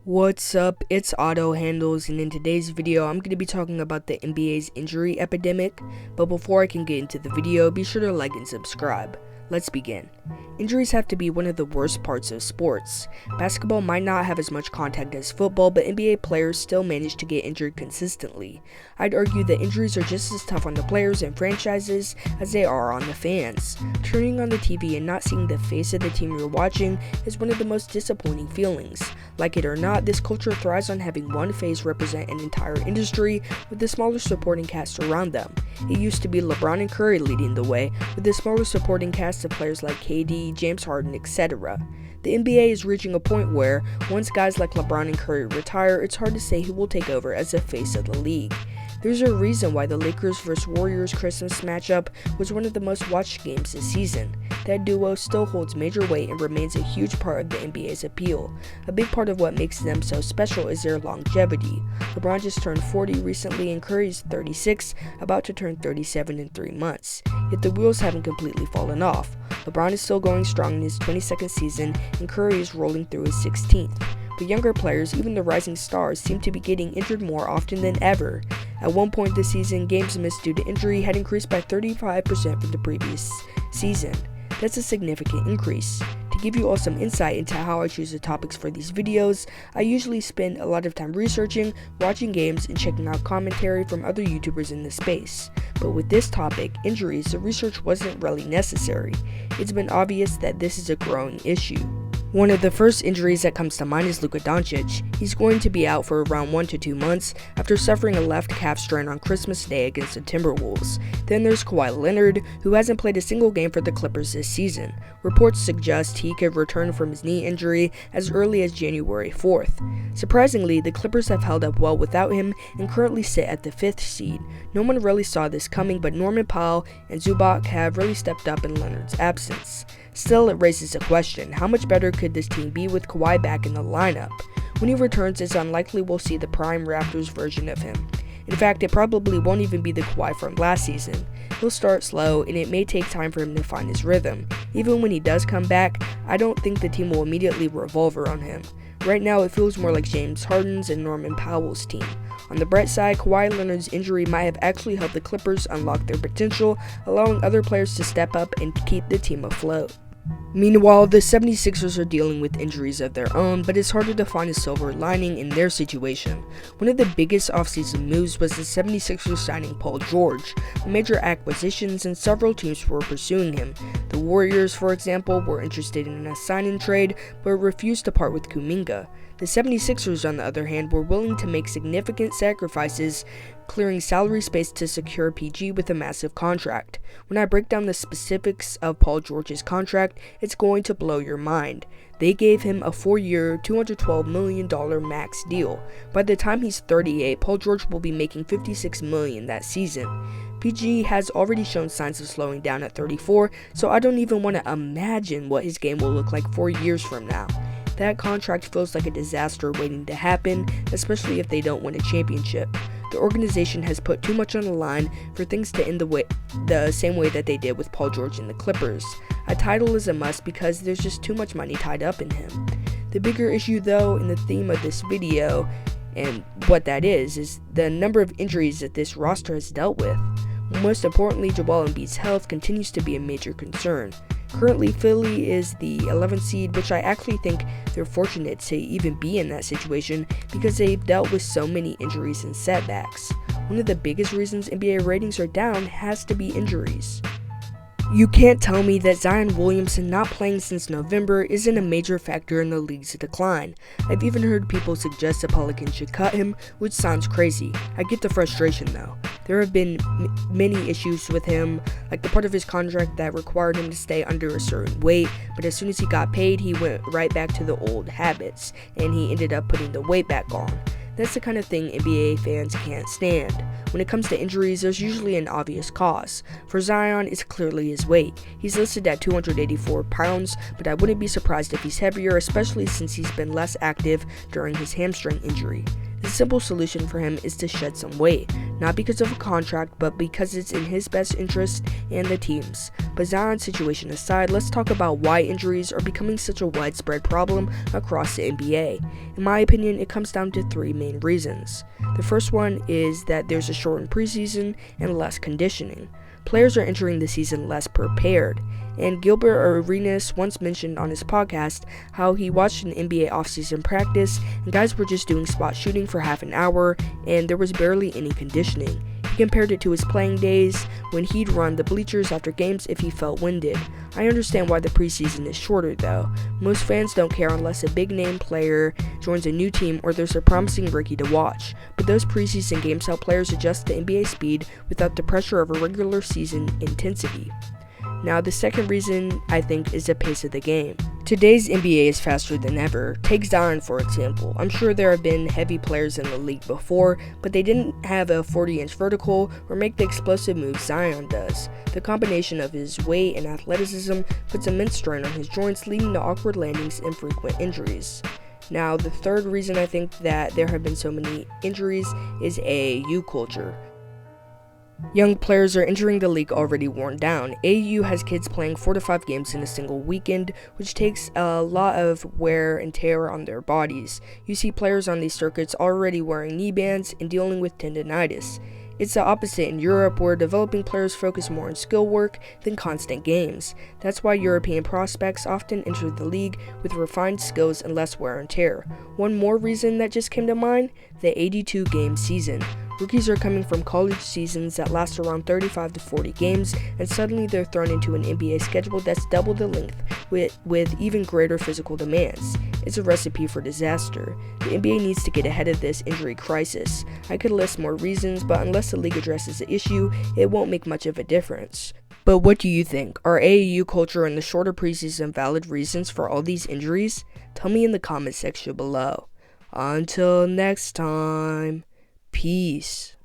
What's up, it's Auto Handles, and in today's video I'm going to be talking about the NBA's injury epidemic. But before I can get into the video, be sure to like and subscribe. Let's begin. Injuries have to be one of the worst parts of sports. Basketball might not have as much contact as football, but NBA players still manage to get injured consistently. I'd argue that injuries are just as tough on the players and franchises as they are on the fans. Turning on the TV and not seeing the face of the team you're watching is one of the most disappointing feelings. Like it or not, this culture thrives on having one face represent an entire industry with the smaller supporting cast around them. It used to be LeBron and Curry leading the way, with the smaller supporting cast of players like KD, James Harden, etc. The NBA is reaching a point where, once guys like LeBron and Curry retire, it's hard to say who will take over as the face of the league. There's a reason why the Lakers vs Warriors Christmas matchup was one of the most watched games this season. That duo still holds major weight and remains a huge part of the NBA's appeal. A big part of what makes them so special is their longevity. LeBron just turned 40 recently and Curry is 36, about to turn 37 in 3 months. Yet the wheels haven't completely fallen off. LeBron is still going strong in his 22nd season and Curry is rolling through his 16th. But younger players, even the rising stars, seem to be getting injured more often than ever. At one point this season, games missed due to injury had increased by 35% from the previous season. That's a significant increase. To give you all some insight into how I choose the topics for these videos, I usually spend a lot of time researching, watching games, and checking out commentary from other YouTubers in the space. But with this topic, injuries, the research wasn't really necessary. It's been obvious that this is a growing issue. One of the first injuries that comes to mind is Luka Doncic. He's going to be out for around 1 to 2 months after suffering a left calf strain on Christmas Day against the Timberwolves. Then there's Kawhi Leonard, who hasn't played a single game for the Clippers this season. Reports suggest he could return from his knee injury as early as January 4th. Surprisingly, the Clippers have held up well without him and currently sit at the 5th seed. No one really saw this coming, but Norman Powell and Zubac have really stepped up in Leonard's absence. Still, it raises a question: how much better could this team be with Kawhi back in the lineup? When he returns, it's unlikely we'll see the prime Raptors version of him. In fact, it probably won't even be the Kawhi from last season. He'll start slow, and it may take time for him to find his rhythm. Even when he does come back, I don't think the team will immediately revolve around him. Right now, it feels more like James Harden's and Norman Powell's team. On the bright side, Kawhi Leonard's injury might have actually helped the Clippers unlock their potential, allowing other players to step up and keep the team afloat. Meanwhile, the 76ers are dealing with injuries of their own, but it's harder to find a silver lining in their situation. One of the biggest offseason moves was the 76ers signing Paul George. Major acquisitions and several teams were pursuing him. The Warriors, for example, were interested in a sign-and trade, but refused to part with Kuminga. The 76ers, on the other hand, were willing to make significant sacrifices, clearing salary space to secure PG with a massive contract. When I break down the specifics of Paul George's contract, it's going to blow your mind. They gave him a 4-year, $212 million max deal. By the time he's 38, Paul George will be making $56 million that season. PG has already shown signs of slowing down at 34, so I don't even want to imagine what his game will look like 4 years from now. That contract feels like a disaster waiting to happen, especially if they don't win a championship. The organization has put too much on the line for things to end the same way that they did with Paul George and the Clippers. A title is a must because there's just too much money tied up in him. The bigger issue, though, in the theme of this video, and what that is the number of injuries that this roster has dealt with. Most importantly, Joel Embiid's health continues to be a major concern. Currently, Philly is the 11th seed, which I actually think they're fortunate to even be in that situation because they've dealt with so many injuries and setbacks. One of the biggest reasons NBA ratings are down has to be injuries. You can't tell me that Zion Williamson not playing since November isn't a major factor in the league's decline. I've even heard people suggest the Pelicans should cut him, which sounds crazy. I get the frustration though. There have been many issues with him, like the part of his contract that required him to stay under a certain weight, but as soon as he got paid, he went right back to the old habits, and he ended up putting the weight back on. That's the kind of thing NBA fans can't stand. When it comes to injuries, there's usually an obvious cause. For Zion, it's clearly his weight. He's listed at 284 pounds, but I wouldn't be surprised if he's heavier, especially since he's been less active during his hamstring injury. The simple solution for him is to shed some weight, not because of a contract, but because it's in his best interest and the team's. But Zion's situation aside, let's talk about why injuries are becoming such a widespread problem across the NBA. In my opinion, it comes down to three main reasons. The first one is that there's a shortened preseason and less conditioning. Players are entering the season less prepared, and Gilbert Arenas once mentioned on his podcast how he watched an NBA offseason practice and guys were just doing spot shooting for half an hour and there was barely any conditioning. He compared it to his playing days when he'd run the bleachers after games if he felt winded. I understand why the preseason is shorter though. Most fans don't care unless a big name player joins a new team or there's a promising rookie to watch. But those preseason games help players adjust to NBA speed without the pressure of a regular season intensity. Now, the second reason, I think, is the pace of the game. Today's NBA is faster than ever. Take Zion, for example. I'm sure there have been heavy players in the league before, but they didn't have a 40-inch vertical or make the explosive moves Zion does. The combination of his weight and athleticism puts immense strain on his joints, leading to awkward landings and frequent injuries. Now, the third reason I think that there have been so many injuries is AAU culture. Young players are entering the league already worn down. AAU has kids playing 4 to 5 games in a single weekend, which takes a lot of wear and tear on their bodies. You see players on these circuits already wearing knee bands and dealing with tendonitis. It's the opposite in Europe, where developing players focus more on skill work than constant games. That's why European prospects often enter the league with refined skills and less wear and tear. One more reason that just came to mind, the 82-game season. Rookies are coming from college seasons that last around 35 to 40 games, and suddenly they're thrown into an NBA schedule that's double the length with even greater physical demands. It's a recipe for disaster. The NBA needs to get ahead of this injury crisis. I could list more reasons, but unless the league addresses the issue, it won't make much of a difference. But what do you think? Are AAU culture and the shorter preseason valid reasons for all these injuries? Tell me in the comment section below. Until next time, peace.